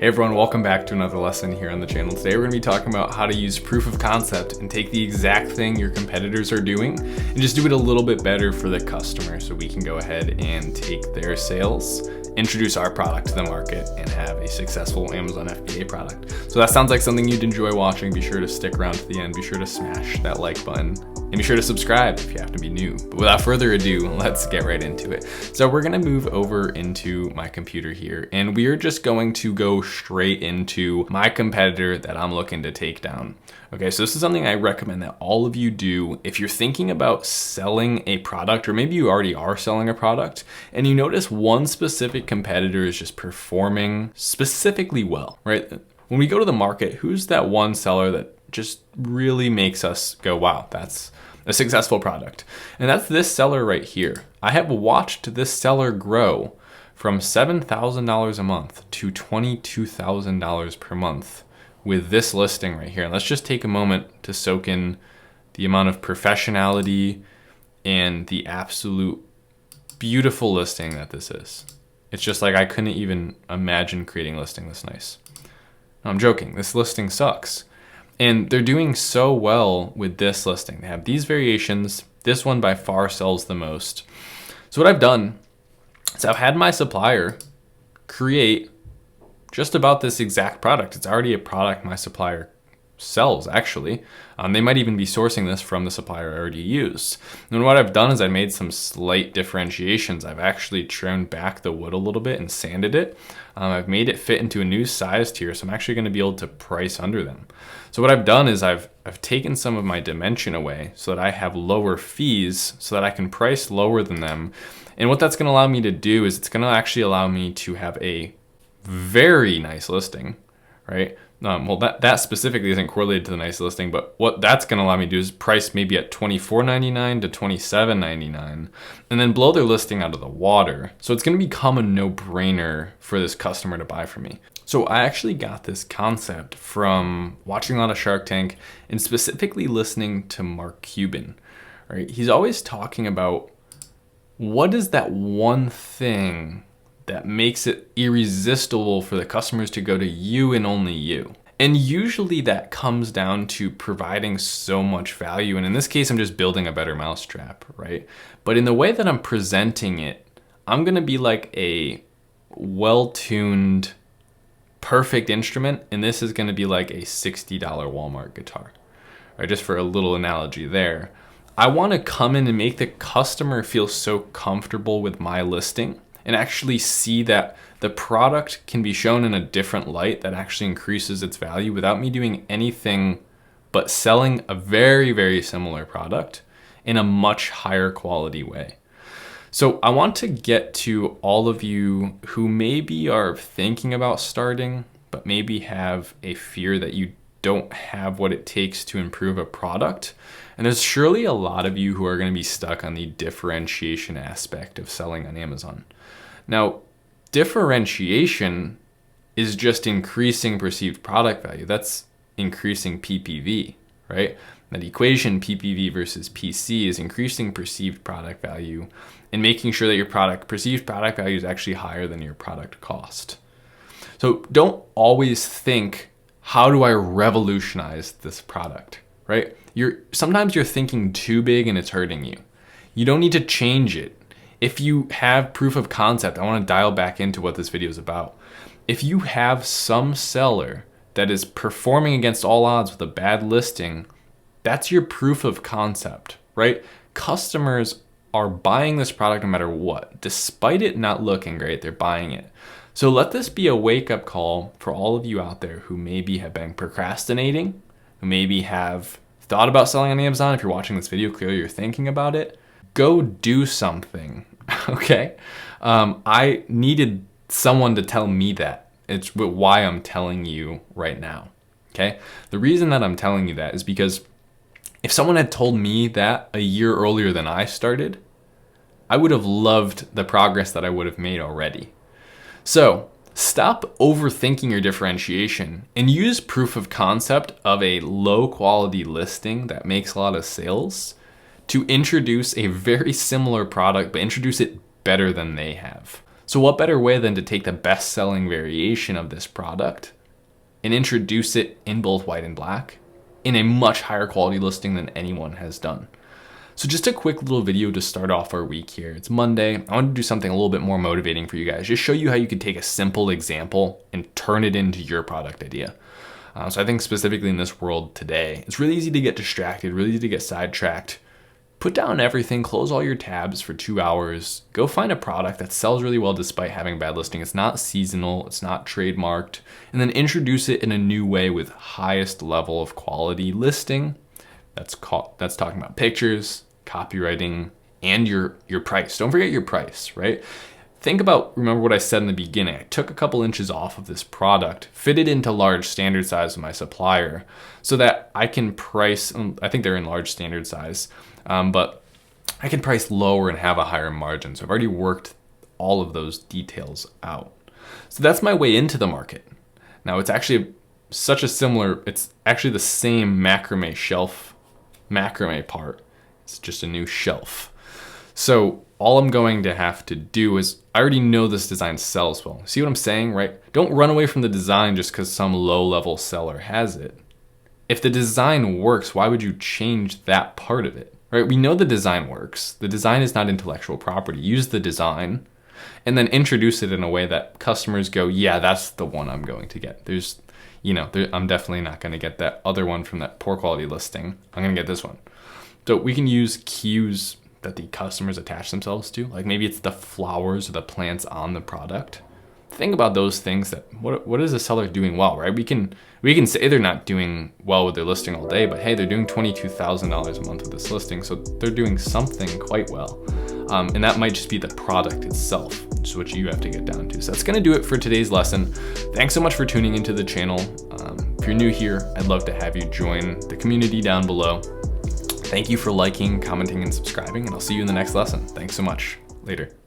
Hey everyone, welcome back to another lesson here on the channel. Today we're going to be talking about how to use proof of concept and take the exact thing your competitors are doing and just do it a little bit better for the customer so we can go ahead and take their sales, introduce our product to the market, and have a successful Amazon FBA product. So that sounds like something you'd enjoy watching. Be sure to stick around to the end. Be sure to smash that like button. And be sure to subscribe if you have to be new. But without further ado, let's get right into it. So we're gonna move over into my computer here, and we are just going to go straight into my competitor that I'm looking to take down. Okay, so this is something I recommend that all of you do if you're thinking about selling a product, or maybe you already are selling a product, and you notice one specific competitor is just performing specifically well, right? When we go to the market, who's that one seller that just really makes us go, wow, that's a successful product? And that's this seller right here. I have watched this seller grow from $7,000 a month to $22,000 per month with this listing right here. And let's just take a moment to soak in the amount of professionality and the absolute beautiful listing that this is. It's just like I couldn't even imagine creating a listing this nice. No, I'm joking. This listing sucks. And they're doing so well with this listing. They have these variations. This one by far sells the most. So what I've done is I've had my supplier create just about this exact product. It's already a product my supplier sells, actually. They might even be sourcing this from the supplier I already use. And what I've done is I made some slight differentiations. I've actually trimmed back the wood a little bit and sanded it. I've made it fit into a new size tier, so I'm actually going to be able to price under them. So what I've done is I've taken some of my dimension away so that I have lower fees so that I can price lower than them. And what that's going to allow me to do is it's going to actually allow me to have a very nice listing, right? Well, that specifically isn't correlated to the nice listing, but what that's going to allow me to do is price maybe at $24.99 to $27.99 and then blow their listing out of the water. So it's going to become a no-brainer for this customer to buy from me. So I actually got this concept from watching a lot of Shark Tank and specifically listening to Mark Cuban, right? He's always talking about what is that one thing that makes it irresistible for the customers to go to you and only you. And usually that comes down to providing so much value. And in this case, I'm just building a better mousetrap, right? But in the way that I'm presenting it, I'm gonna be like a well-tuned, perfect instrument. And this is gonna be like a $60 Walmart guitar, right? Just for a little analogy there. I wanna come in and make the customer feel so comfortable with my listing and actually see that the product can be shown in a different light that actually increases its value without me doing anything but selling a very, very similar product in a much higher quality way. So I want to get to all of you who maybe are thinking about starting, but maybe have a fear that you don't have what it takes to improve a product. And there's surely a lot of you who are going to be stuck on the differentiation aspect of selling on Amazon. Now, differentiation is just increasing perceived product value. That's increasing PPV, right? That equation, PPV versus PC, is increasing perceived product value and making sure that your perceived product value is actually higher than your product cost. So don't always think, how do I revolutionize this product, right? Sometimes you're thinking too big and it's hurting you. You don't need to change it. If you have proof of concept, I want to dial back into what this video is about. If you have some seller that is performing against all odds with a bad listing, that's your proof of concept, right? Customers are buying this product no matter what. Despite it not looking great, they're buying it. So let this be a wake-up call for all of you out there who maybe have been procrastinating, who maybe have thought about selling on Amazon. If you're watching this video, clearly you're thinking about it. Go do something, okay? I needed someone to tell me that. It's why I'm telling you right now, okay? The reason that I'm telling you that is because if someone had told me that a year earlier than I started, I would have loved the progress that I would have made already. So stop overthinking your differentiation and use proof of concept of a low quality listing that makes a lot of sales to introduce a very similar product, but introduce it better than they have. So what better way than to take the best-selling variation of this product and introduce it in both white and black in a much higher quality listing than anyone has done. So just a quick little video to start off our week here. It's Monday. I want to do something a little bit more motivating for you guys. Just show you how you could take a simple example and turn it into your product idea. So I think specifically in this world today, it's really easy to get distracted, really easy to get sidetracked. Put down everything, close all your tabs for 2 hours, go find a product that sells really well despite having a bad listing. It's not seasonal, it's not trademarked, and then introduce it in a new way with highest level of quality listing. That's talking about pictures, copywriting, and your price. Don't forget your price, right? Remember what I said in the beginning. I took a couple inches off of this product, fitted into large standard size with my supplier so that I can price, I think they're in large standard size, but I can price lower and have a higher margin. So I've already worked all of those details out. So that's my way into the market. Now it's actually it's actually the same macrame shelf, macrame part. It's just a new shelf. So all I'm going to have to do is, I already know this design sells well. See what I'm saying, right? Don't run away from the design just because some low-level seller has it. If the design works, why would you change that part of it, right? We know the design works. The design is not intellectual property. Use the design and then introduce it in a way that customers go, yeah, that's the one I'm going to get. I'm definitely not going to get that other one from that poor quality listing. I'm going to get this one. So we can use cues that the customers attach themselves to. Like maybe it's the flowers or the plants on the product. Think about those things. That what is the seller doing well, right? We can say they're not doing well with their listing all day, but hey, they're doing $22,000 a month with this listing, so they're doing something quite well. And that might just be the product itself, which is what you have to get down to. So that's gonna do it for today's lesson. Thanks so much for tuning into the channel. If you're new here, I'd love to have you join the community down below. Thank you for liking, commenting, and subscribing, and I'll see you in the next lesson. Thanks so much. Later.